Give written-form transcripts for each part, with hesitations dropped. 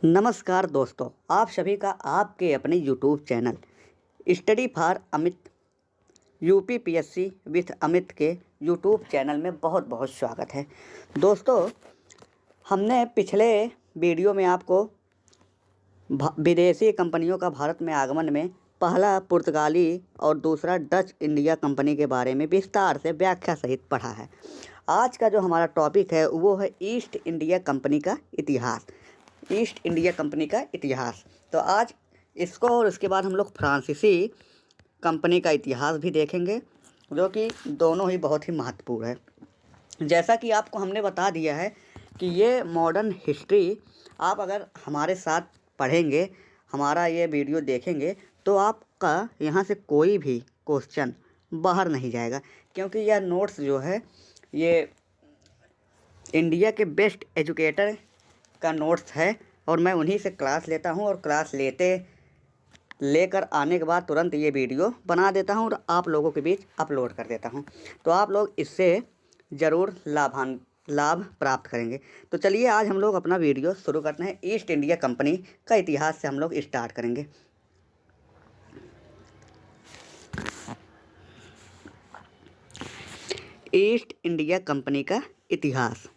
नमस्कार दोस्तों, आप सभी का आपके अपने YouTube channel study for Amit UPPSC with Amit के यूट्यूब चैनल में बहुत बहुत स्वागत है। दोस्तों, हमने पिछले वीडियो में आपको विदेशी कंपनियों का भारत में आगमन में पहला पुर्तगाली और दूसरा डच इंडिया कंपनी के बारे में विस्तार से व्याख्या सहित पढ़ा है। आज का जो हमारा टॉपिक है वो है ईस्ट इंडिया कंपनी का इतिहास। ईस्ट इंडिया कंपनी का इतिहास। तो आज इसको और उसके बाद हम लोग फ्रांसीसी कंपनी का इतिहास भी देखेंगे, जो कि दोनों ही बहुत ही महत्वपूर्ण है। जैसा कि आपको हमने बता दिया है कि ये मॉडर्न हिस्ट्री आप अगर हमारे साथ पढ़ेंगे, हमारा ये वीडियो देखेंगे, तो आपका यहाँ से कोई भी क्वेश्चन बाहर नहीं जाएगा, क्योंकि यह नोट्स जो है ये इंडिया के बेस्ट एजुकेटर का नोट्स है और मैं उन्हीं से क्लास लेता हूं और क्लास लेकर आने के बाद तुरंत ये वीडियो बना देता हूं और आप लोगों के बीच अपलोड कर देता हूं। तो आप लोग इससे ज़रूर लाभ प्राप्त करेंगे। तो चलिए आज हम लोग अपना वीडियो शुरू करते हैं। ईस्ट इंडिया कंपनी का इतिहास से हम लोग स्टार्ट करेंगे। ईस्ट इंडिया कंपनी का इतिहास।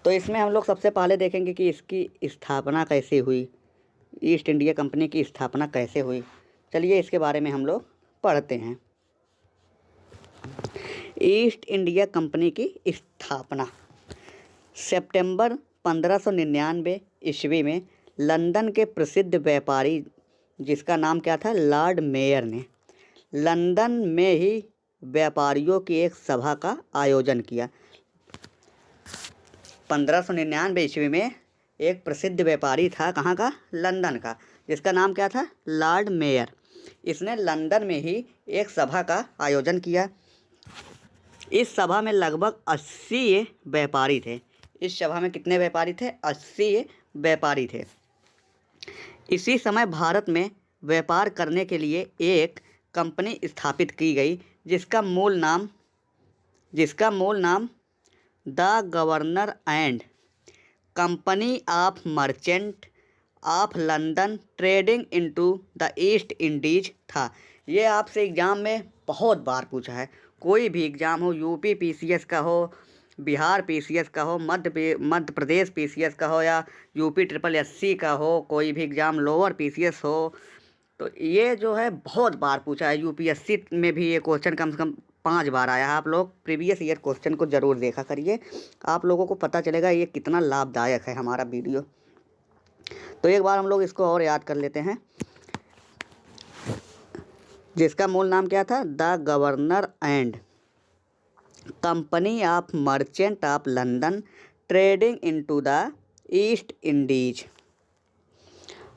तो इसमें हम लोग सबसे पहले देखेंगे कि इसकी स्थापना कैसे हुई, ईस्ट इंडिया कंपनी की स्थापना कैसे हुई। चलिए इसके बारे में हम लोग पढ़ते हैं। ईस्ट इंडिया कंपनी की स्थापना सितंबर 1599 ईस्वी में लंदन के प्रसिद्ध व्यापारी, जिसका नाम क्या था, लॉर्ड मेयर ने लंदन में ही व्यापारियों की एक सभा का आयोजन किया। 1599 ईस्वी में एक प्रसिद्ध व्यापारी था, कहाँ का, लंदन का, जिसका नाम क्या था, लॉर्ड मेयर। इसने लंदन में ही एक सभा का आयोजन किया। इस सभा में लगभग 80 व्यापारी थे। इस सभा में कितने व्यापारी थे? 80 व्यापारी थे। इसी समय भारत में व्यापार करने के लिए एक कंपनी स्थापित की गई, जिसका मूल नाम the governor and company of merchant of London trading into the east Indies था। ये आपसे एग्ज़ाम में बहुत बार पूछा है। कोई भी एग्ज़ाम हो, यूपी पीसीएस का हो, बिहार पीसीएस का हो, मध्य प्रदेश पीसीएस का हो, या यूपी ट्रिपल एससी का हो, कोई भी एग्ज़ाम लोअर पीसीएस हो, तो ये जो है बहुत बार पूछा है। यूपीएससी में भी ये क्वेश्चन कम से कम 5 बार आया है। आप लोग प्रीवियस ईयर क्वेश्चन को ज़रूर देखा करिए, आप लोगों को पता चलेगा ये कितना लाभदायक है हमारा वीडियो। तो एक बार हम लोग इसको और याद कर लेते हैं, जिसका मूल नाम क्या था, the governor and company of merchant of London trading into the east Indies.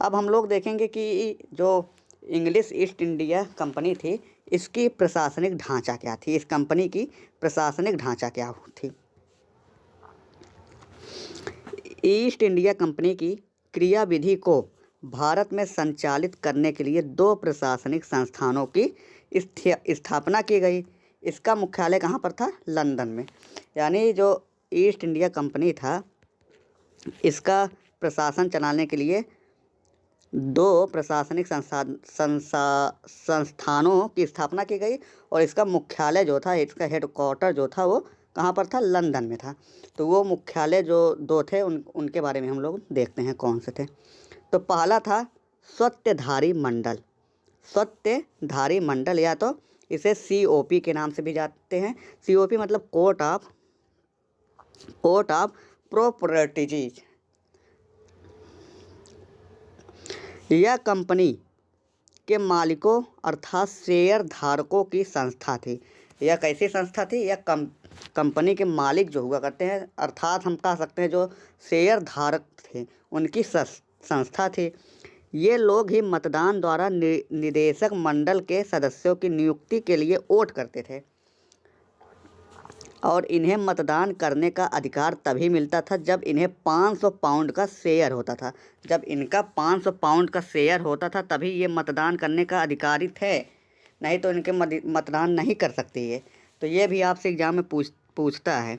अब हम लोग देखेंगे कि जो इंग्लिश ईस्ट इंडिया कंपनी थी, इसकी प्रशासनिक ढांचा क्या थी, इस कंपनी की प्रशासनिक ढांचा क्या थी। ईस्ट इंडिया कंपनी की क्रियाविधि को भारत में संचालित करने के लिए 2 प्रशासनिक संस्थानों की स्थापना की गई। इसका मुख्यालय कहाँ पर था? लंदन में। यानी जो ईस्ट इंडिया कंपनी था, इसका प्रशासन चलाने के लिए 2 प्रशासनिक संस्थानों की स्थापना की गई और इसका मुख्यालय जो था, इसका हेडक्वार्टर जो था, वो कहाँ पर था? लंदन में था। तो वो मुख्यालय जो 2 थे उनके बारे में हम लोग देखते हैं कौन से थे। तो पहला था सत्यधारी मंडल। सत्यधारी मंडल, या तो इसे COP के नाम से भी जानते हैं। COP मतलब कोर्ट ऑफ प्रोपर्टीज। यह कंपनी के मालिकों अर्थात शेयर धारकों की संस्था थी। यह कैसी संस्था थी? यह कंपनी के मालिक जो हुआ करते हैं, अर्थात हम कह सकते हैं जो शेयर धारक थे, उनकी संस्था थी। ये लोग ही मतदान द्वारा निदेशक मंडल के सदस्यों की नियुक्ति के लिए वोट करते थे और इन्हें मतदान करने का अधिकार तभी मिलता था जब इन्हें 500 पाउंड का शेयर होता था। जब इनका 500 पाउंड का शेयर होता था तभी ये मतदान करने का अधिकारी थे, नहीं तो इनके मतदान नहीं कर सकते ये। तो ये भी आपसे एग्जाम में पूछता है।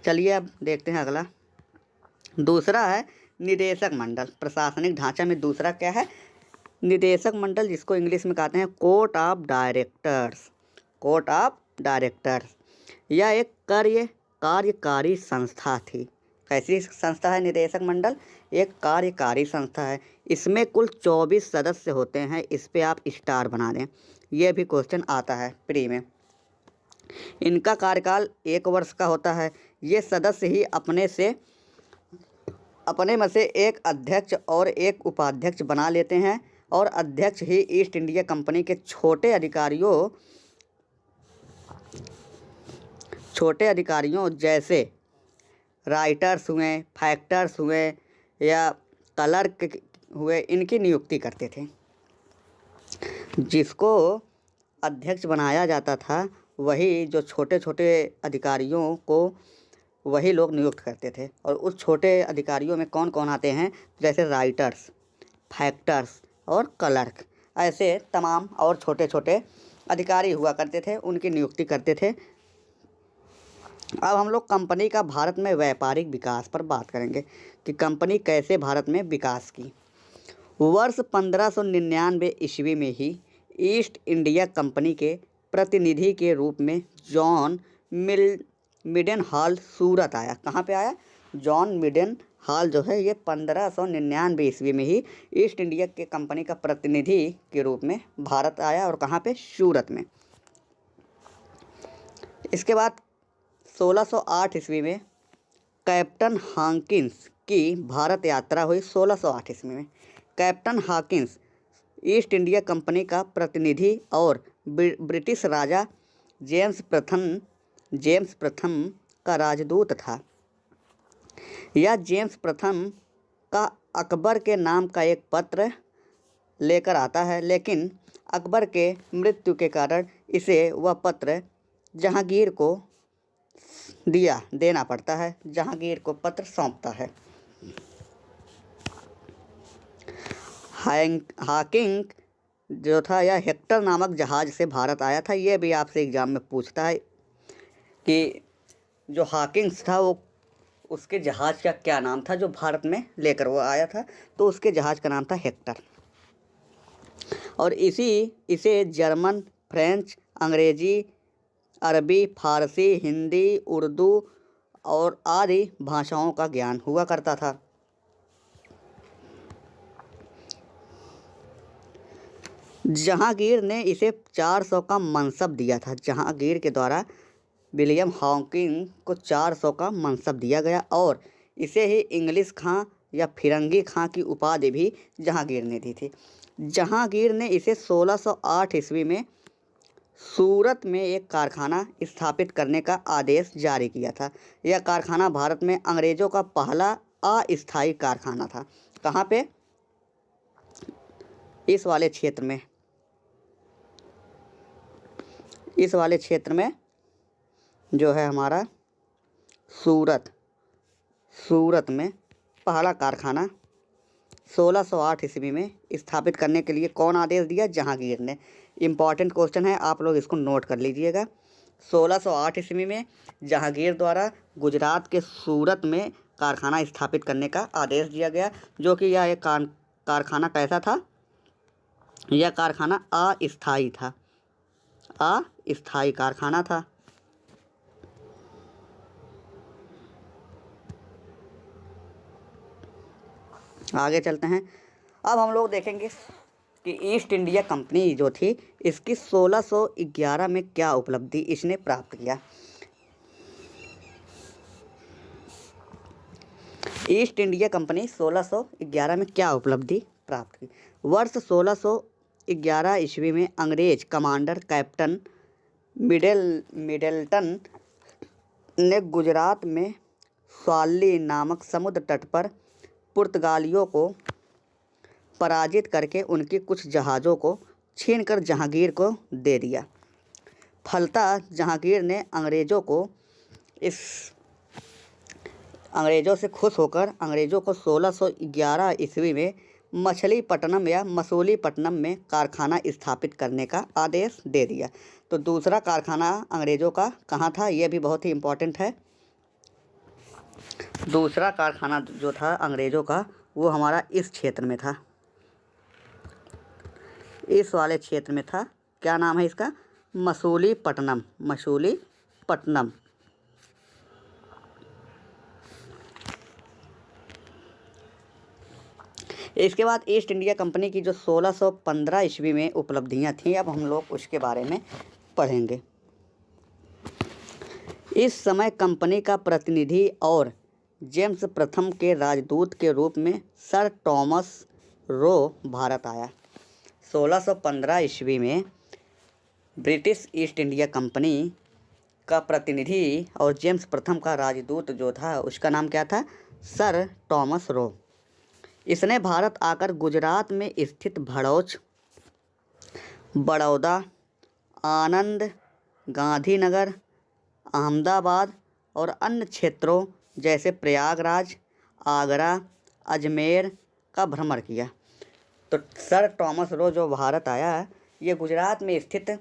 चलिए अब देखते हैं अगला। दूसरा है निदेशक मंडल। प्रशासनिक ढांचा में दूसरा क्या है? निदेशक मंडल, जिसको इंग्लिश में कहते हैं court of directors. Court of directors यह एक कार्यकारी संस्था थी। कैसी संस्था है निदेशक मंडल? एक कार्यकारी संस्था है। इसमें कुल 24 सदस्य होते हैं। इस पे आप स्टार बना दें, यह भी क्वेश्चन आता है प्री में। इनका कार्यकाल 1 वर्ष का होता है। ये सदस्य ही अपने में से एक अध्यक्ष और एक उपाध्यक्ष बना लेते हैं, और अध्यक्ष ही ईस्ट इंडिया कंपनी के छोटे अधिकारियों जैसे राइटर्स हुए, फैक्टर्स हुए या क्लर्क हुए, इनकी नियुक्ति करते थे। जिसको अध्यक्ष बनाया जाता था वही जो छोटे छोटे अधिकारियों को वही लोग नियुक्त करते थे। और उस छोटे अधिकारियों में कौन कौन आते हैं? जैसे राइटर्स, फैक्टर्स और क्लर्क, ऐसे तमाम और छोटे छोटे अधिकारी हुआ करते थे, उनकी नियुक्ति करते थे। अब हम लोग कंपनी का भारत में व्यापारिक विकास पर बात करेंगे कि कंपनी कैसे भारत में विकास की। वर्ष 1599 ईस्वी में ही ईस्ट इंडिया कंपनी के प्रतिनिधि के रूप में जॉन मिडेनहॉल सूरत आया। कहाँ पे आया? जॉन मिडेनहॉल जो है ये 1599 ईस्वी में ही ईस्ट इंडिया के कंपनी का प्रतिनिधि के रूप में भारत आया, और कहाँ पे? सूरत में। इसके बाद 1608 ईस्वी में कैप्टन हॉकिंस की भारत यात्रा हुई। 1608 ईस्वी में captain Hawkins east India company का प्रतिनिधि और ब्रिटिश राजा जेम्स प्रथम का राजदूत था। यह जेम्स प्रथम का अकबर के नाम का एक पत्र लेकर आता है, लेकिन अकबर के मृत्यु के कारण इसे वह पत्र जहांगीर को देना पड़ता है। जहांगीर को पत्र सौंपता है। हॉकिंस जो था यह हेक्टर नामक जहाज़ से भारत आया था। यह भी आपसे एग्जाम में पूछता है कि जो हॉकिंस था वो उसके जहाज़ का क्या नाम था जो भारत में लेकर वो आया था, तो उसके जहाज़ का नाम था हेक्टर। और इसे जर्मन, फ्रेंच, अंग्रेजी, अरबी, फारसी, हिंदी, उर्दू और आदि भाषाओं का ज्ञान हुआ करता था। जहांगीर ने इसे 400 का मनसब दिया था। जहांगीर के द्वारा विलियम हॉकिंस को 400 का मनसब दिया गया, और इसे ही इंग्लिश खां या फिरंगी खां की उपाधि भी जहांगीर ने दी थी। जहांगीर ने इसे 1608 ईस्वी में सूरत में एक कारखाना स्थापित करने का आदेश जारी किया था। यह कारखाना भारत में अंग्रेज़ों का पहला अस्थायी कारखाना था। कहाँ पे? इस वाले क्षेत्र में जो है हमारा सूरत में पहला कारखाना 1608 ईस्वी में स्थापित करने के लिए कौन आदेश दिया? जहांगीर ने। इम्पॉर्टेंट क्वेश्चन है, आप लोग इसको नोट कर लीजिएगा। 1608 ईस्वी में जहांगीर द्वारा गुजरात के सूरत में कारखाना स्थापित करने का आदेश दिया गया, जो कि यह एक कारखाना कैसा था? यह कारखाना अस्थायी था, अस्थायी कारखाना था। आगे चलते हैं। अब हम लोग देखेंगे कि ईस्ट इंडिया कंपनी जो थी इसकी 1611 में क्या उपलब्धि इसने प्राप्त किया। ईस्ट इंडिया कंपनी 1611 में क्या उपलब्धि प्राप्त की? वर्ष 1611 ईस्वी में अंग्रेज कमांडर कैप्टन मिडलटन ने गुजरात में स्वाली नामक समुद्र तट पर पुर्तगालियों को पराजित करके उनकी कुछ जहाज़ों को छीनकर जहांगीर को दे दिया। फलतः जहांगीर ने अंग्रेज़ों से खुश होकर अंग्रेज़ों को 1611 ईस्वी में मछलीपट्टनम में कारखाना स्थापित करने का आदेश दे दिया। तो दूसरा कारखाना अंग्रेज़ों का कहाँ था? यह भी बहुत ही इम्पोर्टेंट है। दूसरा कारखाना जो था अंग्रेज़ों का वो हमारा इस क्षेत्र में था, इस वाले क्षेत्र में था। क्या नाम है इसका? मसूलीपट्टनम, मसूलीपट्टनम। इसके बाद ईस्ट इंडिया कंपनी की जो 1615 ईस्वी में उपलब्धियां थीं, अब हम लोग उसके बारे में पढ़ेंगे। इस समय कंपनी का प्रतिनिधि और जेम्स प्रथम के राजदूत के रूप में सर टॉमस रो भारत आया। 1615 ईस्वी में ब्रिटिश ईस्ट इंडिया कंपनी का प्रतिनिधि और जेम्स प्रथम का राजदूत जो था उसका नाम क्या था? Sir Thomas Roe. इसने भारत आकर गुजरात में स्थित भड़ौच, बड़ौदा, आनंद, गांधीनगर, अहमदाबाद और अन्य क्षेत्रों जैसे प्रयागराज, आगरा, अजमेर का भ्रमण किया। तो सर टॉमस रो जो भारत आया, ये गुजरात में स्थित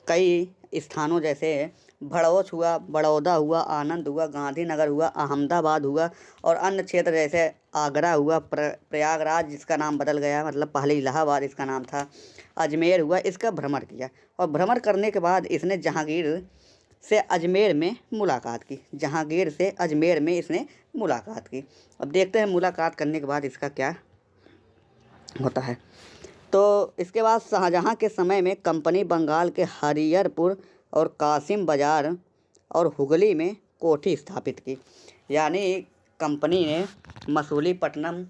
कई स्थानों जैसे भड़ौच हुआ, बड़ौदा हुआ, आनंद हुआ, गांधीनगर हुआ, अहमदाबाद हुआ और अन्य क्षेत्र जैसे आगरा हुआ, प्रयागराज जिसका नाम बदल गया, मतलब पहले इलाहाबाद इसका नाम था, अजमेर हुआ, इसका भ्रमण किया। और भ्रमण करने के बाद इसने जहांगीर से अजमेर में मुलाकात की, जहांगीर से अजमेर में इसने मुलाकात की। अब देखते हैं मुलाकात करने के बाद इसका क्या होता है। तो इसके बाद शाहजहां के समय में कंपनी बंगाल के हरिहरपुर और कासिम बाजार और हुगली में कोठी स्थापित की। यानी कंपनी ने मसूलीपट्टनम,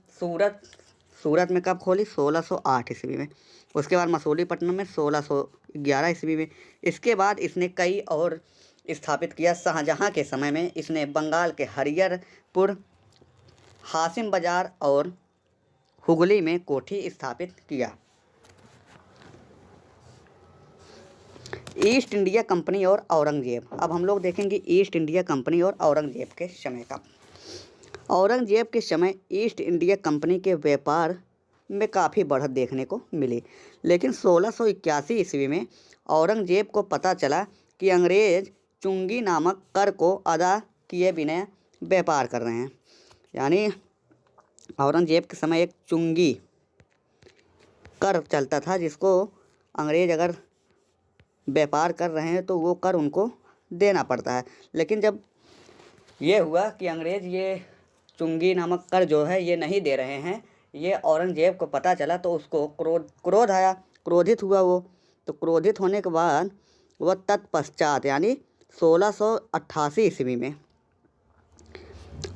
सूरत में कब खोली? 1608 ईस्वी में। उसके बाद मसूलीपट्टनम में 1611 ईस्वी में। इसके बाद इसने कई और स्थापित किया। शाहजहां के समय में इसने बंगाल के हरिहरपुर, कासिम बाजार और हुगली में कोठी स्थापित किया। ईस्ट इंडिया कंपनी और औरंगजेब। अब हम लोग देखेंगे ईस्ट इंडिया कंपनी और औरंगजेब के समय का। औरंगजेब के समय ईस्ट इंडिया कंपनी के व्यापार में काफ़ी बढ़त देखने को मिली, लेकिन 1681 ईस्वी में औरंगजेब को पता चला कि अंग्रेज़ चुंगी नामक कर को अदा किए बिना व्यापार कर रहे हैं। यानी औरंगजेब के समय एक चुंगी कर चलता था, जिसको अंग्रेज़ अगर व्यापार कर रहे हैं तो वो कर उनको देना पड़ता है। लेकिन जब ये हुआ कि अंग्रेज़ ये चुंगी नामक कर जो है ये नहीं दे रहे हैं, ये औरंगजेब को पता चला तो उसको क्रोध आया, क्रोधित हुआ वो। तो क्रोधित होने के बाद वह तत्पश्चात यानी 1688 ईस्वी में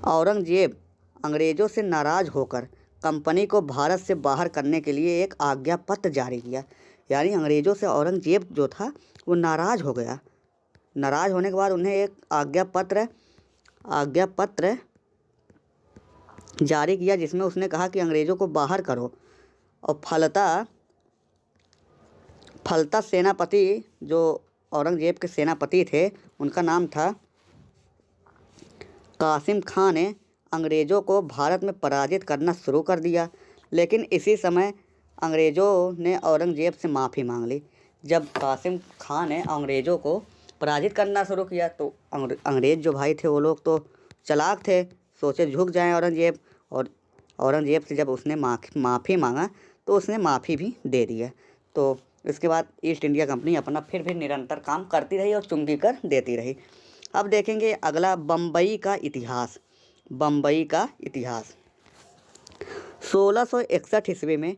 औरंगजेब अंग्रेज़ों से नाराज़ होकर कंपनी को भारत से बाहर करने के लिए एक आज्ञा पत्र जारी किया। यानी अंग्रेज़ों से औरंगजेब जो था वो नाराज़ हो गया। नाराज़ होने के बाद उन्हें एक आज्ञा पत्र जारी किया, जिसमें उसने कहा कि अंग्रेज़ों को बाहर करो। और फलता सेनापति जो औरंगजेब के सेनापति थे उनका नाम था कासिम खां ने अंग्रेज़ों को भारत में पराजित करना शुरू कर दिया। लेकिन इसी समय अंग्रेज़ों ने औरंगजेब से माफ़ी मांग ली। जब कासिम खां ने अंग्रेज़ों को पराजित करना शुरू किया तो अंग्रेज़ जो भाई थे वो लोग तो चालाक थे, सोचे झुक जाएं औरंगजेब। और औरंगजेब से जब उसने माफ़ी मांगा तो उसने माफ़ी भी दे दिया। तो इसके बाद ईस्ट इंडिया कंपनी अपना फिर भी निरंतर काम करती रही और चुंगी कर देती रही। अब देखेंगे अगला बम्बई का इतिहास। बम्बई का इतिहास 1661 ईस्वी में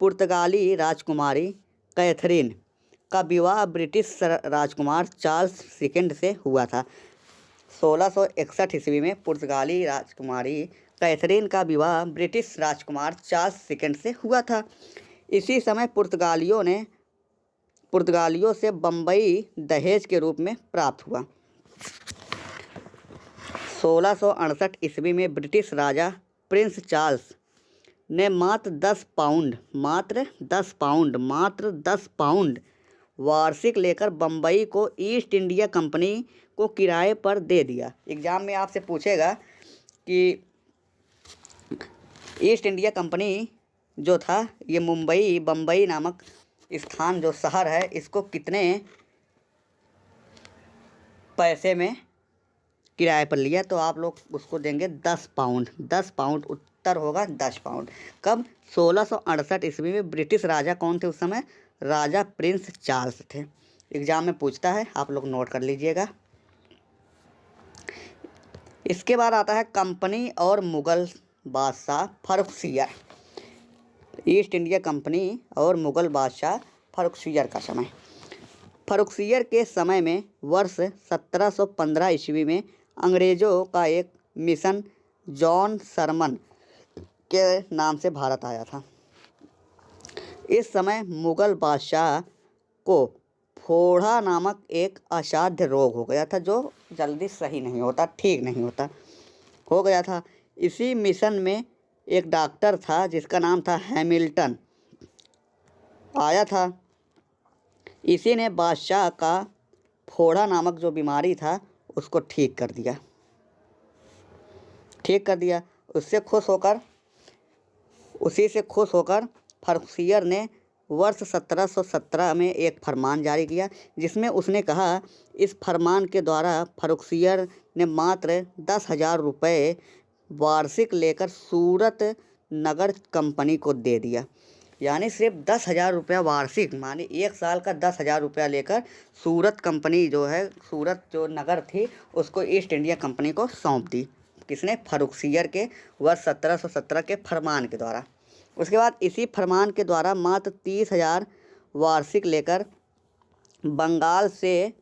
पुर्तगाली राजकुमारी कैथरीन का विवाह ब्रिटिश राजकुमार चार्ल्स सेकंड से हुआ था। 1661 ईस्वी में पुर्तगाली राजकुमारी कैथरीन का विवाह ब्रिटिश राजकुमार चार्ल्स सेकंड से हुआ था। इसी समय पुर्तगालियों से बम्बई दहेज के रूप में प्राप्त हुआ। 1668 ईस्वी में ब्रिटिश राजा प्रिंस चार्ल्स ने मात्र 10 पाउंड वार्षिक लेकर बम्बई को ईस्ट इंडिया कंपनी को किराए पर दे दिया। एग्ज़ाम में आपसे पूछेगा कि ईस्ट इंडिया कंपनी जो था ये बम्बई नामक स्थान जो शहर है इसको कितने पैसे में किराए पर लिया तो आप लोग उसको देंगे 10 पाउंड। 10 पाउंड, उत्तर होगा 10 पाउंड। कब? 1668 ईस्वी में। ब्रिटिश राजा कौन थे उस समय? राजा प्रिंस चार्ल्स थे। एग्जाम में पूछता है, आप लोग नोट कर लीजिएगा। इसके बाद आता है कंपनी और मुगल बादशाह फर्रुखसियर। ईस्ट इंडिया कंपनी और मुगल बादशाह फर्रुखसियर का समय। फर्रुखसियर के समय में वर्ष 1715 ईस्वी में अंग्रेज़ों का एक मिशन जॉन सरमन के नाम से भारत आया था। इस समय मुगल बादशाह को फोड़ा नामक एक असाध्य रोग हो गया था, जो जल्दी सही नहीं होता, ठीक नहीं होता, हो गया था। इसी मिशन में एक डॉक्टर था जिसका नाम था हैमिल्टन, आया था। इसी ने बादशाह का फोड़ा नामक जो बीमारी था उसको ठीक कर दिया। उसी से खुश होकर फर्रुखसियर ने वर्ष 1717 में एक फरमान जारी किया, जिसमें उसने कहा, इस फरमान के द्वारा फर्रुखसियर ने मात्र 10,000 रुपये वार्षिक लेकर सूरत नगर कंपनी को दे दिया। यानी सिर्फ 10,000 रुपया वार्षिक, माने 1 साल का 10,000 रुपया लेकर सूरत कंपनी जो है, सूरत जो नगर थी, उसको ईस्ट इंडिया कंपनी को सौंप दी। किसने? फर्रुखसियर के वर्ष 1717 के फरमान के द्वारा। उसके बाद इसी फरमान के द्वारा मात्र 30,000 वार्षिक लेकर बंगाल से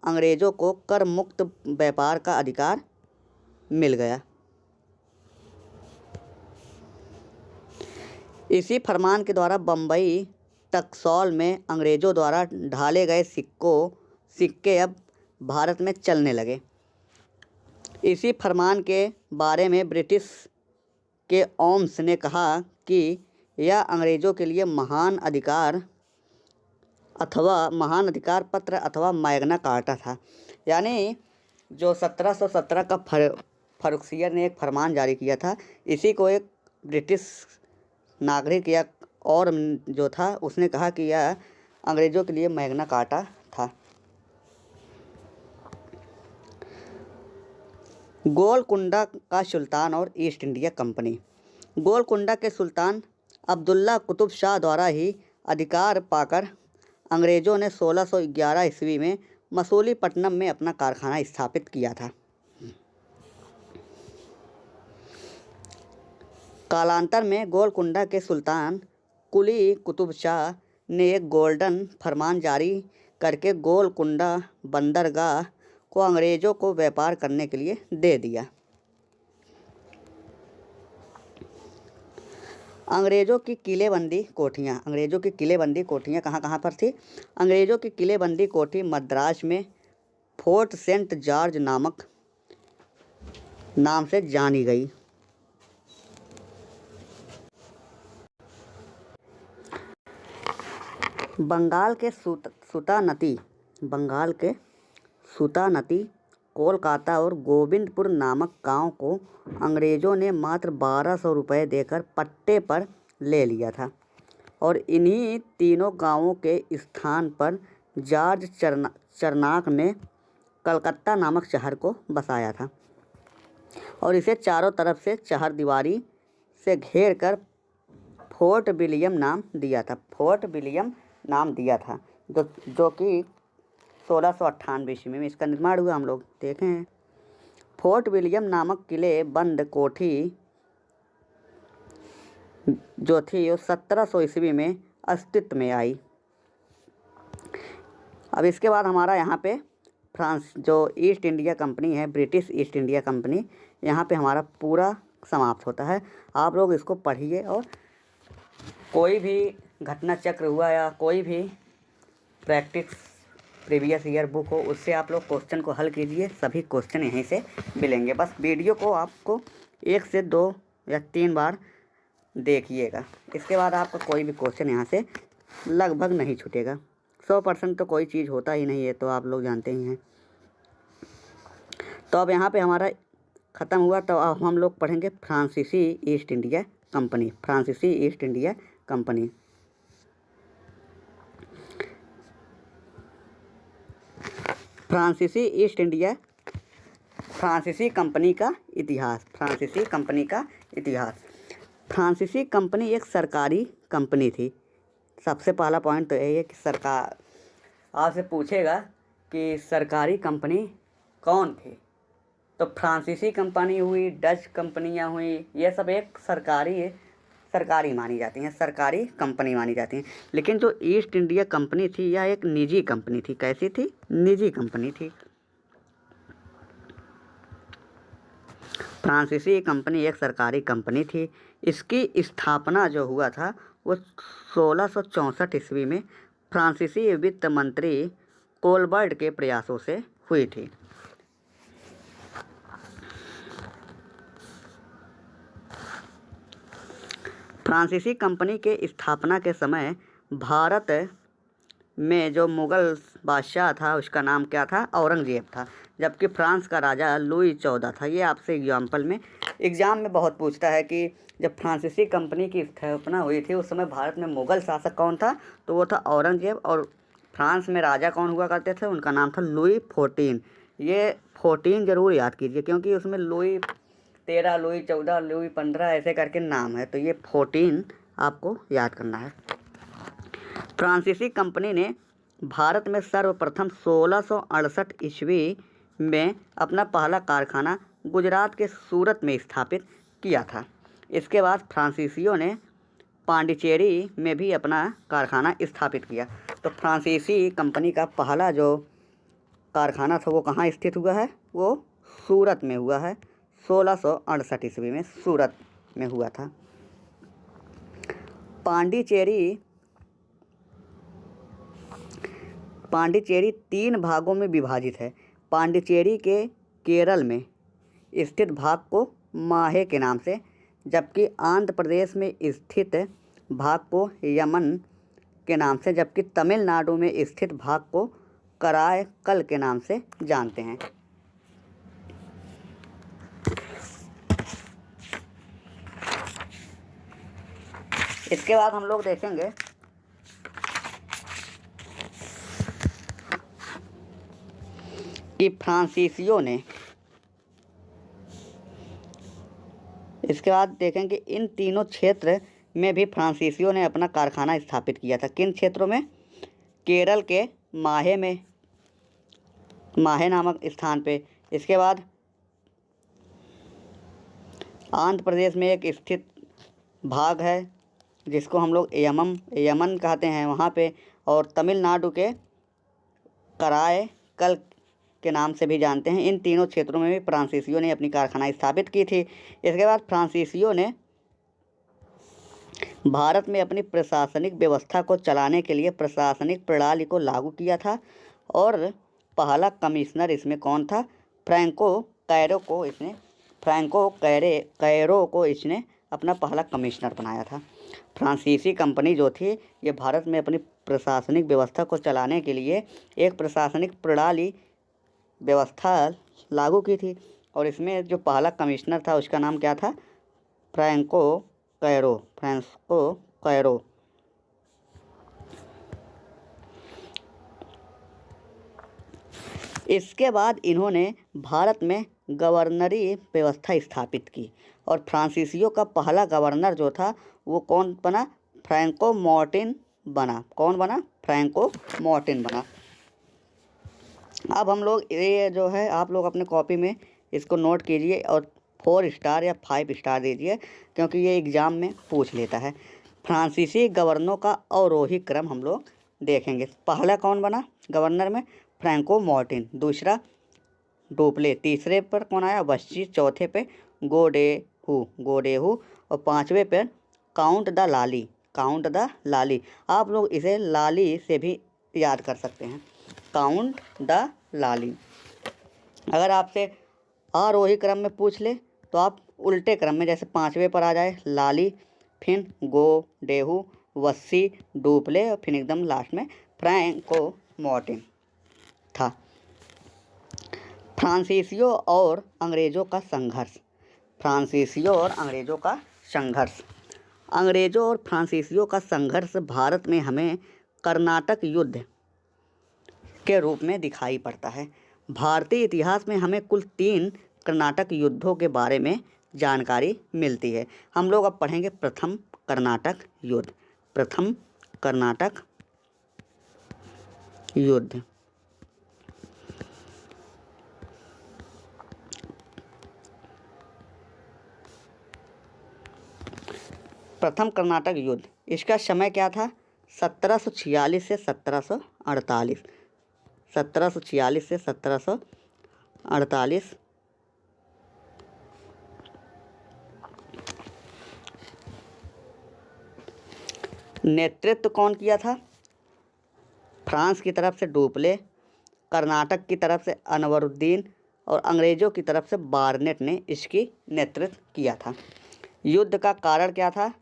अंग्रेज़ों को कर मुक्त व्यापार का अधिकार मिल गया। इसी फरमान के द्वारा बम्बई टकसौल में अंग्रेज़ों द्वारा ढाले गए सिक्के अब भारत में चलने लगे। इसी फरमान के बारे में ब्रिटिश के ओम्स ने कहा कि यह अंग्रेज़ों के लिए महान अधिकार पत्र अथवा मैग्ना कार्टा था। यानी जो 1717 का फर्रुखसियर ने एक फरमान जारी किया था, इसी को एक ब्रिटिश नागरिक या और जो था उसने कहा कि यह अंग्रेज़ों के लिए मैग्ना कार्टा था। गोलकुंडा का सुल्तान और ईस्ट इंडिया कंपनी। गोलकुंडा के सुल्तान अब्दुल्ला कुतुब शाह द्वारा ही अधिकार पाकर अंग्रेज़ों ने 1611 ईस्वी में मसूलीपट्टनम में अपना कारखाना स्थापित किया था। कालांतर में गोलकुंडा के सुल्तान कुली कुतुब शाह ने एक गोल्डन फरमान जारी करके गोलकुंडा बंदरगाह को अंग्रेज़ों को व्यापार करने के लिए दे दिया। अंग्रेज़ों की किलेबंदी कोठियाँ कहाँ कहाँ पर थी? अंग्रेज़ों की किलेबंदी कोठी मद्रास में फोर्ट सेंट जॉर्ज नाम से जानी गई। बंगाल के सूता नदी, कोलकाता और गोविंदपुर नामक गांव को अंग्रेज़ों ने मात्र 1200 रुपये देकर पट्टे पर ले लिया था और इन्हीं तीनों गांवों के स्थान पर जॉर्ज चरनाक ने कलकत्ता नामक शहर को बसाया था और इसे चारों तरफ से चहारदीवारी से घेर कर फोर्ट विलियम नाम दिया था, जो कि 1698 ईस्वी में इसका निर्माण हुआ। हम लोग देखे हैं। फोर्ट विलियम नामक किले बंद कोठी जो थी वो 1700 ईस्वी में अस्तित्व में आई। अब इसके बाद हमारा यहाँ पे फ्रांस जो ईस्ट इंडिया कंपनी है, ब्रिटिश ईस्ट इंडिया कंपनी, यहाँ पे हमारा पूरा समाप्त होता है। आप लोग इसको पढ़िए और कोई भी घटना चक्र हुआ या कोई भी प्रैक्टिस प्रीवियस ईयर बुक हो, उससे आप लोग क्वेश्चन को हल कीजिए। सभी क्वेश्चन यहीं से मिलेंगे। बस वीडियो को आपको 1 से 2 या 3 बार देखिएगा। इसके बाद आपका कोई भी क्वेश्चन यहाँ से लगभग नहीं छूटेगा। 100% तो कोई चीज़ होता ही नहीं है, तो आप लोग जानते ही हैं। तो अब यहाँ पे हमारा ख़त्म हुआ। तो अब हम लोग पढ़ेंगे फ्रांसीसी ईस्ट इंडिया कंपनी। फ्रांसीसी ईस्ट इंडिया कंपनी फ्रांसीसी ईस्ट इंडिया फ्रांसीसी कंपनी का इतिहास। फ्रांसीसी कंपनी का इतिहास। फ्रांसीसी कंपनी एक सरकारी कंपनी थी। सबसे पहला पॉइंट तो यही है कि सरकार आपसे पूछेगा कि सरकारी कंपनी कौन थी, तो फ्रांसीसी कंपनी हुई, डच कंपनियां हुई, ये सब एक सरकारी मानी जाती हैं, सरकारी कंपनी मानी जाती हैं। लेकिन जो ईस्ट इंडिया कंपनी थी यह एक निजी कंपनी थी। कैसी थी? निजी कंपनी थी। फ्रांसीसी कंपनी एक सरकारी कंपनी थी। इसकी स्थापना जो हुआ था वो 1664 ईस्वी में फ्रांसीसी वित्त मंत्री कोलबर्ट के प्रयासों से हुई थी। फ्रांसीसी कंपनी के स्थापना के समय भारत में जो मुग़ल बादशाह था उसका नाम क्या था? औरंगज़ेब था। जबकि फ्रांस का राजा लुई 14 था। ये आपसे एग्ज़ाम में बहुत पूछता है कि जब फ्रांसीसी कंपनी की स्थापना हुई थी उस समय भारत में मुग़ल शासक कौन था? तो वो था औरंगज़ेब। और फ्रांस में राजा कौन हुआ करते थे? उनका नाम था लुई 14। ये 14 ज़रूर याद कीजिए क्योंकि उसमें लुई 13, लुई 14, लुई 15 ऐसे करके नाम है, तो ये 14 आपको याद करना है। फ्रांसीसी कंपनी ने भारत में सर्वप्रथम 1668 ईस्वी में अपना पहला कारखाना गुजरात के सूरत में स्थापित किया था। इसके बाद फ्रांसीसियों ने पांडिचेरी में भी अपना कारखाना स्थापित किया। तो फ्रांसीसी कंपनी का पहला जो कारखाना था वो कहाँ स्थित हुआ है? वो सूरत में हुआ है। 1668 ईस्वी में सूरत में हुआ था। पांडिचेरी 3 भागों में विभाजित है। पांडिचेरी के केरल में स्थित भाग को माहे के नाम से, जबकि आंध्र प्रदेश में स्थित भाग को यमन के नाम से, जबकि तमिलनाडु में स्थित भाग को कराईकल के नाम से जानते हैं। इसके बाद हम लोग देखेंगे कि फ्रांसीसियों ने, इसके बाद देखेंगे इन तीनों क्षेत्र में भी फ्रांसीसियों ने अपना कारखाना स्थापित किया था। किन क्षेत्रों में? केरल के माहे में, माहे नामक स्थान पे। इसके बाद आंध्र प्रदेश में एक स्थित भाग है जिसको हम लोग यमन कहते हैं वहाँ पे, और तमिलनाडु के कराईकल के नाम से भी जानते हैं। इन तीनों क्षेत्रों में भी फ्रांसीसियों ने अपनी कारखाना स्थापित की थी। इसके बाद फ्रांसीसियों ने भारत में अपनी प्रशासनिक व्यवस्था को चलाने के लिए प्रशासनिक प्रणाली को लागू किया था, और पहला कमिश्नर इसमें कौन था? फ्रैंको कैरो को इसने अपना पहला कमिश्नर बनाया था। फ्रांसीसी कंपनी जो थी ये भारत में अपनी प्रशासनिक व्यवस्था को चलाने के लिए एक प्रशासनिक प्रणाली व्यवस्था लागू की थी, और इसमें जो पहला कमिश्नर था उसका नाम क्या था? Franco Cairo. इसके बाद इन्होंने भारत में गवर्नरी व्यवस्था स्थापित की, और फ्रांसीसियों का पहला गवर्नर जो था वो कौन बना? फ्रैंको मार्टिन बना। कौन बना? फ्रैंको मार्टिन बना। अब हम लोग ये जो है आप लोग अपने कॉपी में इसको नोट कीजिए और 4 स्टार या 5 स्टार दीजिए क्योंकि ये एग्ज़ाम में पूछ लेता है। फ्रांसीसी गवर्नरों का अवरोही क्रम हम लोग देखेंगे। पहला कौन बना गवर्नर में? Franco Martin. दूसरा डुप्ले। तीसरे पर कौन आया? बस्ची। चौथे पे गोडेहू। और 5वें पर काउंट द लाली। आप लोग इसे लाली से भी याद कर सकते हैं, काउंट द लाली। अगर आपसे आरोही क्रम में पूछ ले तो आप उल्टे क्रम में, जैसे 5वें पर आ जाए लाली, फिर गोडेहू, वस्सी, डुप्ले, और फिर एकदम लास्ट में फ्रैंको मार्टिन था। फ्रांसीसियों और अंग्रेज़ों का संघर्ष। अंग्रेज़ों और फ्रांसीसियों का संघर्ष भारत में हमें कर्नाटक युद्ध के रूप में दिखाई पड़ता है। भारतीय इतिहास में हमें कुल 3 कर्नाटक युद्धों के बारे में जानकारी मिलती है। हम लोग अब पढ़ेंगे प्रथम कर्नाटक युद्ध। प्रथम कर्नाटक युद्ध। प्रथम कर्नाटक युद्ध, इसका समय क्या था? 1746 से 1748। 1746 से 1748। नेतृत्व कौन किया था? फ्रांस की तरफ से डुप्ले, कर्नाटक की तरफ से अनवरुद्दीन और अंग्रेज़ों की तरफ से बार्नेट ने इसकी नेतृत्व किया था। युद्ध का कारण क्या था?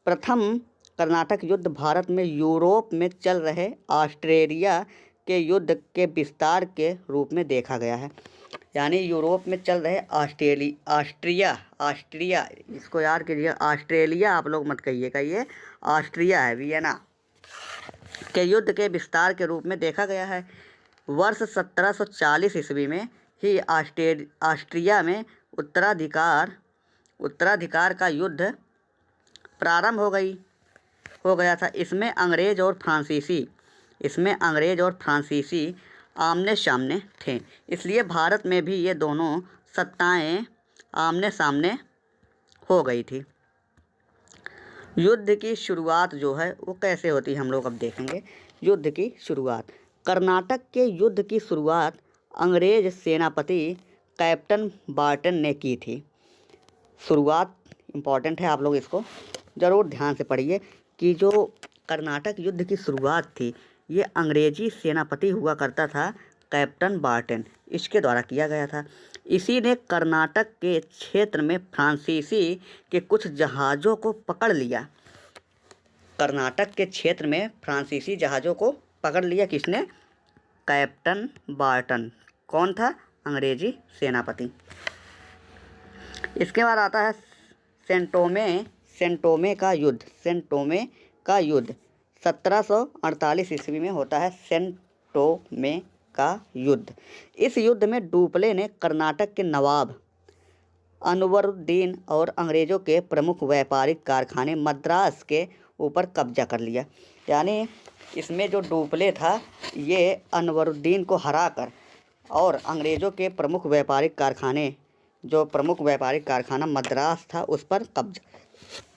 प्रथम कर्नाटक युद्ध भारत में यूरोप में चल रहे ऑस्ट्रेलिया के युद्ध के विस्तार के रूप में देखा गया है। यानी यूरोप में चल रहे ऑस्ट्रिया, इसको याद कीजिए, ऑस्ट्रेलिया आप लोग मत कहिएगा, ये ऑस्ट्रिया है, वियना के युद्ध के विस्तार के रूप में देखा गया है। वर्ष 1740 ईस्वी में ही ऑस्ट्रिया में उत्तराधिकार का युद्ध प्रारंभ हो गया था। इसमें अंग्रेज और फ्रांसीसी आमने सामने थे। इसलिए भारत में भी ये दोनों सत्ताएं आमने सामने हो गई थी। युद्ध की शुरुआत जो है वो कैसे होती है हम लोग अब देखेंगे। युद्ध की शुरुआत, कर्नाटक के युद्ध की शुरुआत अंग्रेज सेनापति कैप्टन बार्टन ने की थी। शुरुआत इम्पॉर्टेंट है, आप लोग इसको ज़रूर ध्यान से पढ़िए कि जो कर्नाटक युद्ध की शुरुआत थी ये अंग्रेजी सेनापति हुआ करता था कैप्टन बार्टन, इसके द्वारा किया गया था। इसी ने कर्नाटक के क्षेत्र में फ्रांसीसी के कुछ जहाज़ों को पकड़ लिया। कर्नाटक के क्षेत्र में फ्रांसीसी जहाज़ों को पकड़ लिया किसने? Captain Barton. कौन था? अंग्रेजी सेनापति। इसके बाद आता है सेंटोमे का युद्ध 1748 ईस्वी में होता है सेंटोमे का युद्ध। इस युद्ध में डुप्ले ने कर्नाटक के नवाब अनवरुद्दीन और अंग्रेज़ों के प्रमुख व्यापारिक कारखाने मद्रास के ऊपर कब्जा कर लिया। यानी इसमें जो डुप्ले था ये अनवरुद्दीन को हराकर और अंग्रेज़ों के प्रमुख व्यापारिक कारखाना मद्रास था उस पर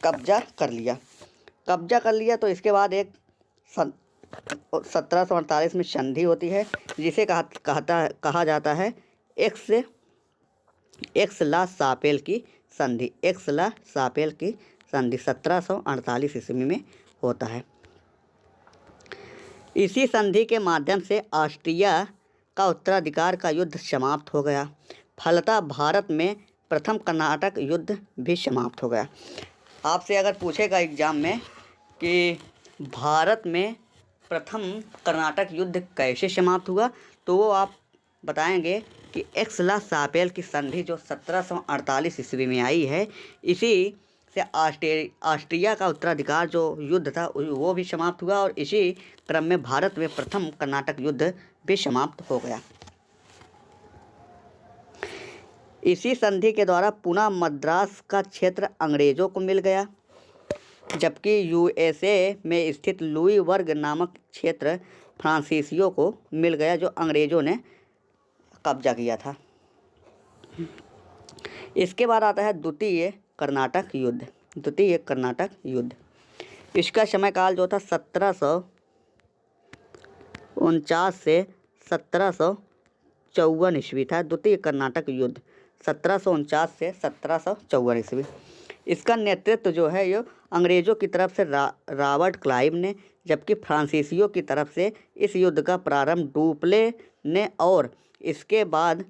कब्जा कर लिया। तो इसके बाद एक 1748 में संधि होती है जिसे कहा जाता है एक्स-ला शापेल की संधि। 1748 ईस्वी में होता है। इसी संधि के माध्यम से ऑस्ट्रिया का उत्तराधिकार का युद्ध समाप्त हो गया। फलतः भारत में प्रथम कर्नाटक युद्ध भी समाप्त हो गया। आपसे अगर पूछेगा एग्जाम में कि भारत में प्रथम कर्नाटक युद्ध कैसे समाप्त हुआ, तो वो आप बताएंगे कि एक्स-ला शापेल की संधि जो 1748 ईस्वी में आई है, इसी से ऑस्ट्रिया का उत्तराधिकार जो युद्ध था वो भी समाप्त हुआ और इसी क्रम में भारत में प्रथम कर्नाटक युद्ध भी समाप्त हो गया। इसी संधि के द्वारा पुनः मद्रास का क्षेत्र अंग्रेज़ों को मिल गया, जबकि यूएसए में स्थित लुईसबर्ग नामक क्षेत्र फ्रांसीसियों को मिल गया जो अंग्रेज़ों ने कब्जा किया था। इसके बाद आता है द्वितीय कर्नाटक युद्ध। इसका समय काल जो था 1749 से 1754 ईस्वी था। द्वितीय कर्नाटक युद्ध 1749 से 1754 ईस्वी। इसका नेतृत्व जो है ये अंग्रेज़ों की तरफ से रॉबर्ट क्लाइव ने, जबकि फ्रांसीसियों की तरफ से इस युद्ध का प्रारंभ डुप्ले ने और इसके बाद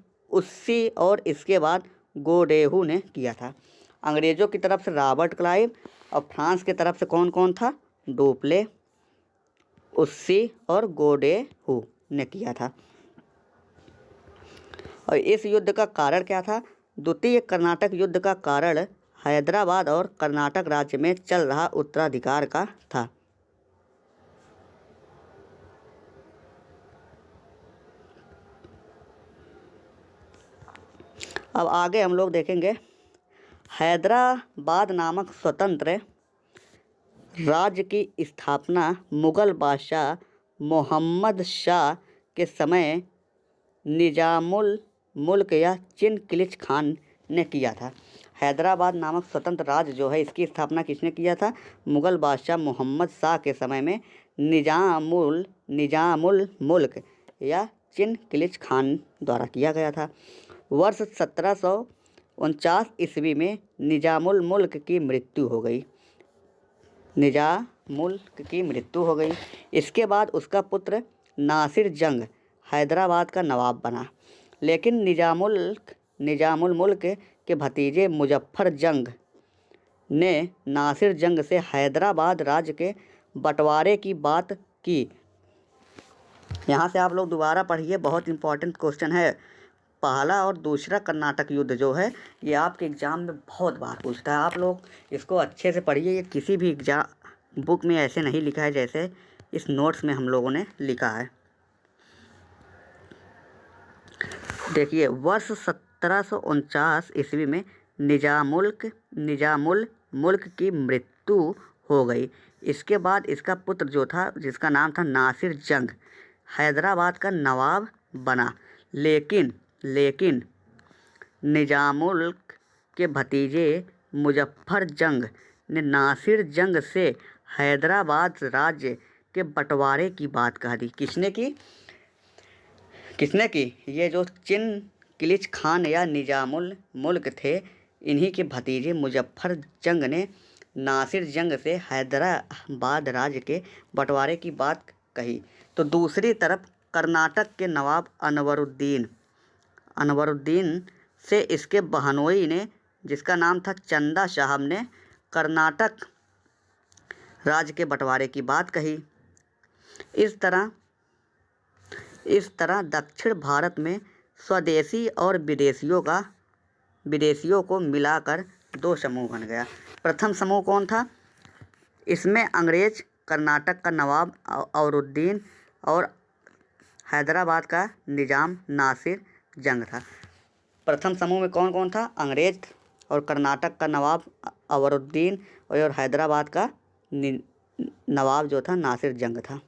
गोडेहू ने किया था। अंग्रेज़ों की तरफ से रॉबर्ट क्लाइव और फ्रांस की तरफ से कौन था? डुप्ले, उस्सी और गोडेहू ने किया था। और इस युद्ध का कारण क्या था? द्वितीय कर्नाटक युद्ध का कारण हैदराबाद और कर्नाटक राज्य में चल रहा उत्तराधिकार का था। अब आगे हम लोग देखेंगे हैदराबाद नामक स्वतंत्र राज्य की स्थापना मुग़ल बादशाह मोहम्मद शाह के समय निजामुल मुल्क या चिनकिलिच खान ने किया था। हैदराबाद नामक स्वतंत्र राज्य जो है इसकी स्थापना किसने किया था? मुग़ल बादशाह मोहम्मद शाह के समय में निजामुल मुल्क या चिनकिलिच खान द्वारा किया गया था। वर्ष 1749 ईस्वी में निजामुल मुल्क की मृत्यु हो गई। इसके बाद उसका पुत्र नासिर जंग हैदराबाद का नवाब बना, लेकिन निजामुल मुल्क के भतीजे मुजफ्फर जंग ने नासिर जंग से हैदराबाद राज्य के बंटवारे की बात की। यहाँ से आप लोग दोबारा पढ़िए, बहुत इंपॉर्टेंट क्वेश्चन है। पहला और दूसरा कर्नाटक युद्ध जो है ये आपके एग्ज़ाम में बहुत बार पूछता है। आप लोग इसको अच्छे से पढ़िए। ये किसी भी एग्जाम बुक में ऐसे नहीं लिखा है जैसे इस नोट्स में हम लोगों ने लिखा है। देखिए, वर्ष 1749 ईस्वी में निजामुल मुल्क की मृत्यु हो गई। इसके बाद इसका पुत्र जो था, जिसका नाम था नासिर जंग, हैदराबाद का नवाब बना, लेकिन निजामुल के भतीजे मुजफ्फर जंग ने नासिर जंग से हैदराबाद राज्य के बंटवारे की बात कह दी। किसने की? ये जो चिनकिलिच खान या निजामुल मुल्क थे, इन्हीं के भतीजे मुजफ्फर जंग ने नासिर जंग से हैदराबाद राज्य के बंटवारे की बात कही। तो दूसरी तरफ कर्नाटक के नवाब अनवरुद्दीन से इसके बहनोई ने, जिसका नाम था चंदा साहब ने, कर्नाटक राज्य के बंटवारे की बात कही। इस तरह दक्षिण भारत में स्वदेशी और विदेशियों को मिलाकर दो समूह बन गया। प्रथम समूह कौन था? इसमें अंग्रेज कर्नाटक का नवाब अवरुद्दीन और हैदराबाद का निजाम नासिर जंग था। प्रथम समूह में कौन कौन था? अंग्रेज और कर्नाटक का नवाब अवरुद्दीन और हैदराबाद का नवाब जो था नासिर जंग था।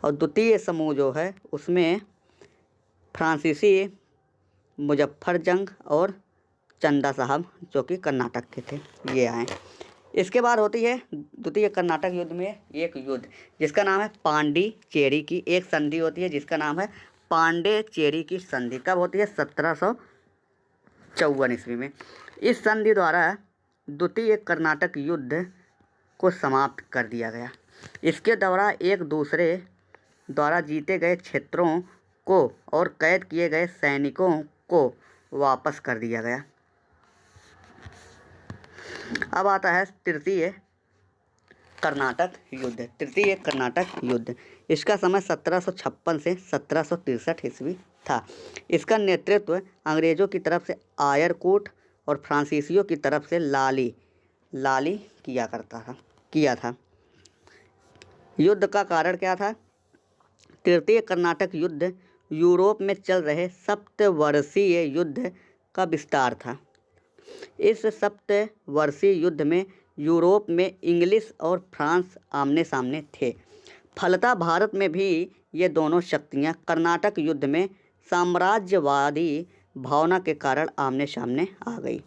और द्वितीय समूह जो है उसमें फ्रांसीसी मुजफ्फर जंग और चंदा साहब जो कि कर्नाटक के थे, ये आए। इसके बाद होती है द्वितीय कर्नाटक युद्ध में एक युद्ध जिसका नाम है पांडिचेरी की एक संधि होती है, जिसका नाम है पांडिचेरी की संधि। कब होती है? 1754 ईस्वी में। इस संधि द्वारा द्वितीय कर्नाटक युद्ध को समाप्त कर दिया गया। इसके दौरान एक दूसरे द्वारा जीते गए क्षेत्रों को और कैद किए गए सैनिकों को वापस कर दिया गया। अब आता है तृतीय कर्नाटक युद्ध। इसका समय 1756 से 1763 ईस्वी था। इसका नेतृत्व अंग्रेज़ों की तरफ से आयरकूट और फ्रांसीसियों की तरफ से लाली किया था। युद्ध का कारण क्या था? तृतीय कर्नाटक युद्ध यूरोप में चल रहे सप्तवर्षीय युद्ध का विस्तार था। इस सप्तवर्षीय युद्ध में यूरोप में इंग्लिश और फ्रांस आमने सामने थे। फलतः भारत में भी ये दोनों शक्तियाँ कर्नाटक युद्ध में साम्राज्यवादी भावना के कारण आमने सामने आ गई।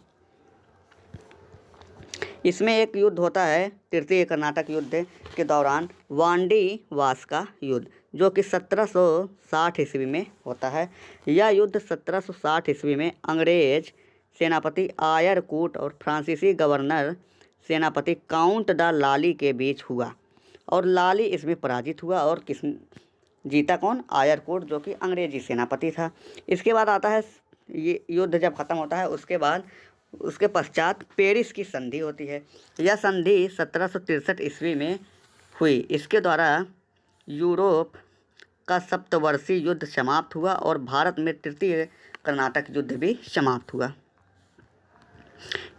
इसमें एक युद्ध होता है तृतीय कर्नाटक युद्ध के दौरान वांडी वास का युद्ध, जो कि 1760 ईस्वी में होता है। यह युद्ध 1760 ईस्वी में अंग्रेज सेनापति आयरकूट और फ्रांसीसी गवर्नर सेनापति काउंट द लाली के बीच हुआ और लाली इसमें पराजित हुआ। और जीता कौन? आयरकूट, जो कि अंग्रेजी सेनापति था। इसके बाद आता है, ये युद्ध जब ख़त्म होता है उसके पश्चात पेरिस की संधि होती है। यह संधि 1763 ईस्वी में हुई। इसके द्वारा यूरोप का सप्तवर्षीय युद्ध समाप्त हुआ और भारत में तृतीय कर्नाटक युद्ध भी समाप्त हुआ।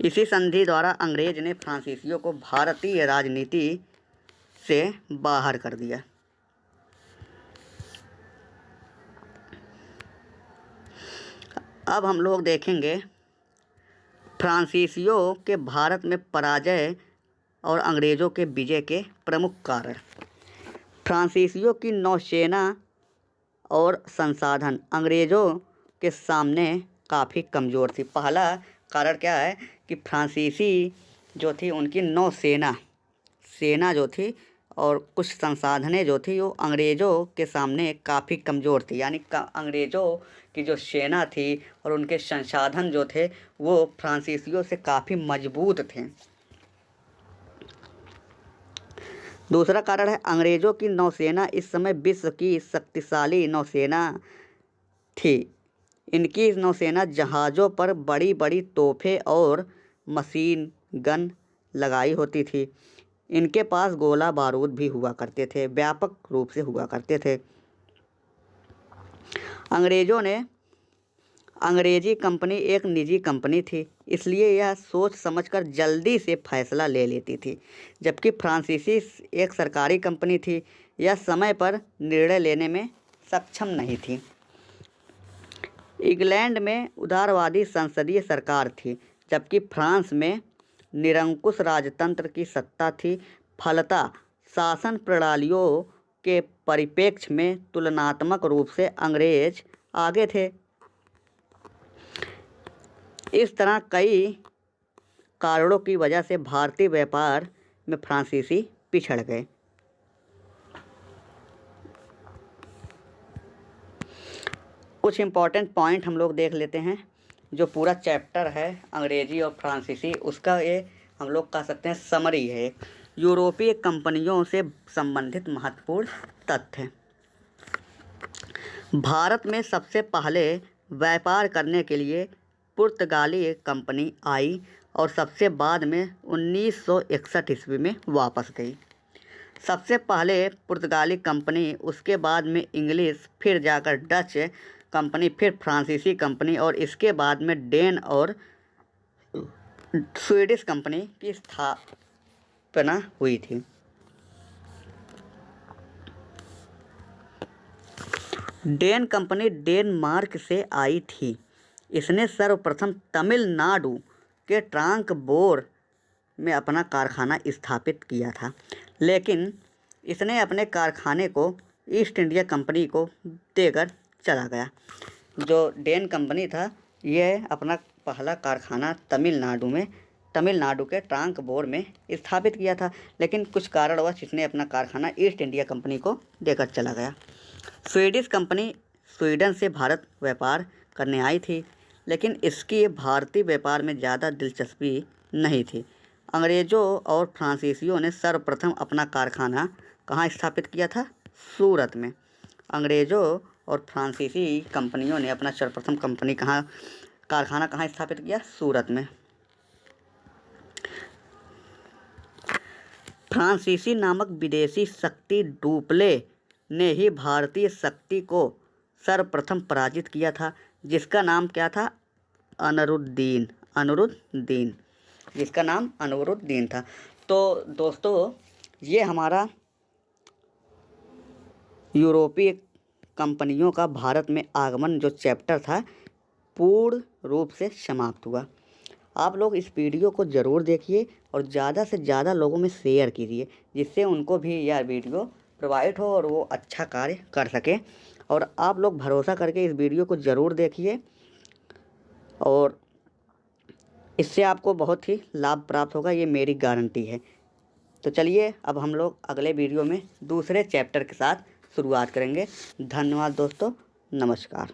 इसी संधि द्वारा अंग्रेज ने फ्रांसीसियों को भारतीय राजनीति से बाहर कर दिया। अब हम लोग देखेंगे फ्रांसीसियों के भारत में पराजय और अंग्रेज़ों के विजय के प्रमुख कारण। फ्रांसीसियों की नौसेना और संसाधन अंग्रेज़ों के सामने काफ़ी कमज़ोर थी। पहला कारण क्या है कि फ्रांसीसी जो थी उनकी सेना जो थी और कुछ संसाधनें जो थी वो अंग्रेज़ों के सामने काफ़ी कमज़ोर थी। यानी अंग्रेज़ों की जो सेना थी और उनके संसाधन जो थे वो फ्रांसीसियों से काफ़ी मजबूत थे। दूसरा कारण है अंग्रेज़ों की नौसेना इस समय विश्व की शक्तिशाली नौसेना थी। इनकी नौसेना जहाज़ों पर बड़ी बड़ी तोपें और मशीन गन लगाई होती थी। इनके पास गोला बारूद भी हुआ करते थे, व्यापक रूप से हुआ करते थे। अंग्रेजी कंपनी एक निजी कंपनी थी, इसलिए यह सोच समझकर जल्दी से फैसला ले लेती थी, जबकि फ्रांसीसी एक सरकारी कंपनी थी। यह समय पर निर्णय लेने में सक्षम नहीं थी। इंग्लैंड में उदारवादी संसदीय सरकार थी, जबकि फ्रांस में निरंकुश राजतंत्र की सत्ता थी। फलतः शासन प्रणालियों के परिप्रेक्ष्य में तुलनात्मक रूप से अंग्रेज आगे थे। इस तरह कई कारणों की वजह से भारतीय व्यापार में फ्रांसीसी पिछड़ गए। कुछ इम्पॉर्टेंट पॉइंट हम लोग देख लेते हैं। जो पूरा चैप्टर है अंग्रेजी और फ्रांसीसी, उसका ये हम लोग कह सकते हैं समरी है। यूरोपीय कंपनियों से संबंधित महत्वपूर्ण तथ्य। भारत में सबसे पहले व्यापार करने के लिए पुर्तगाली कंपनी आई और सबसे बाद में 1961 ईस्वी में वापस गई। सबसे पहले पुर्तगाली कंपनी, उसके बाद में इंग्लिश, फिर जाकर डच कंपनी, फिर फ्रांसीसी कंपनी और इसके बाद में डेन और स्वीडिश कंपनी की स्थापना हुई थी। डेन कंपनी डेनमार्क से आई थी। इसने सर्वप्रथम तमिलनाडु के ट्रांकबोर में अपना कारखाना स्थापित किया था, लेकिन इसने अपने कारखाने को ईस्ट इंडिया कंपनी को देकर चला गया। जो डेन कंपनी था यह अपना पहला कारखाना तमिलनाडु के ट्रांकबोर में स्थापित किया था, लेकिन कुछ कारणवश इसने अपना कारखाना ईस्ट इंडिया कंपनी को देकर चला गया। स्वीडिश कंपनी स्वीडन से भारत व्यापार करने आई थी, लेकिन इसकी भारतीय व्यापार में ज़्यादा दिलचस्पी नहीं थी। अंग्रेज़ों और फ्रांसीसियों ने सर्वप्रथम अपना कारखाना कहाँ स्थापित किया था? सूरत में। अंग्रेज़ों और फ्रांसीसी कंपनियों ने अपना सर्वप्रथम कारखाना कहाँ स्थापित किया? सूरत में। फ्रांसीसी नामक विदेशी शक्ति डुप्ले ने ही भारतीय शक्ति को सर्वप्रथम पराजित किया था, जिसका नाम क्या था? अनरुद्दीन, जिसका नाम अनवरुद्दीन था। तो दोस्तों ये हमारा यूरोपीय कंपनियों का भारत में आगमन जो चैप्टर था पूर्ण रूप से समाप्त हुआ। आप लोग इस वीडियो को ज़रूर देखिए और ज़्यादा से ज़्यादा लोगों में शेयर कीजिए, जिससे उनको भी यह वीडियो प्रोवाइड हो और वो अच्छा कार्य कर सके। और आप लोग भरोसा करके इस वीडियो को ज़रूर देखिए और इससे आपको बहुत ही लाभ प्राप्त होगा, ये मेरी गारंटी है। तो चलिए अब हम लोग अगले वीडियो में दूसरे चैप्टर के साथ शुरुआत करेंगे। धन्यवाद दोस्तों, नमस्कार।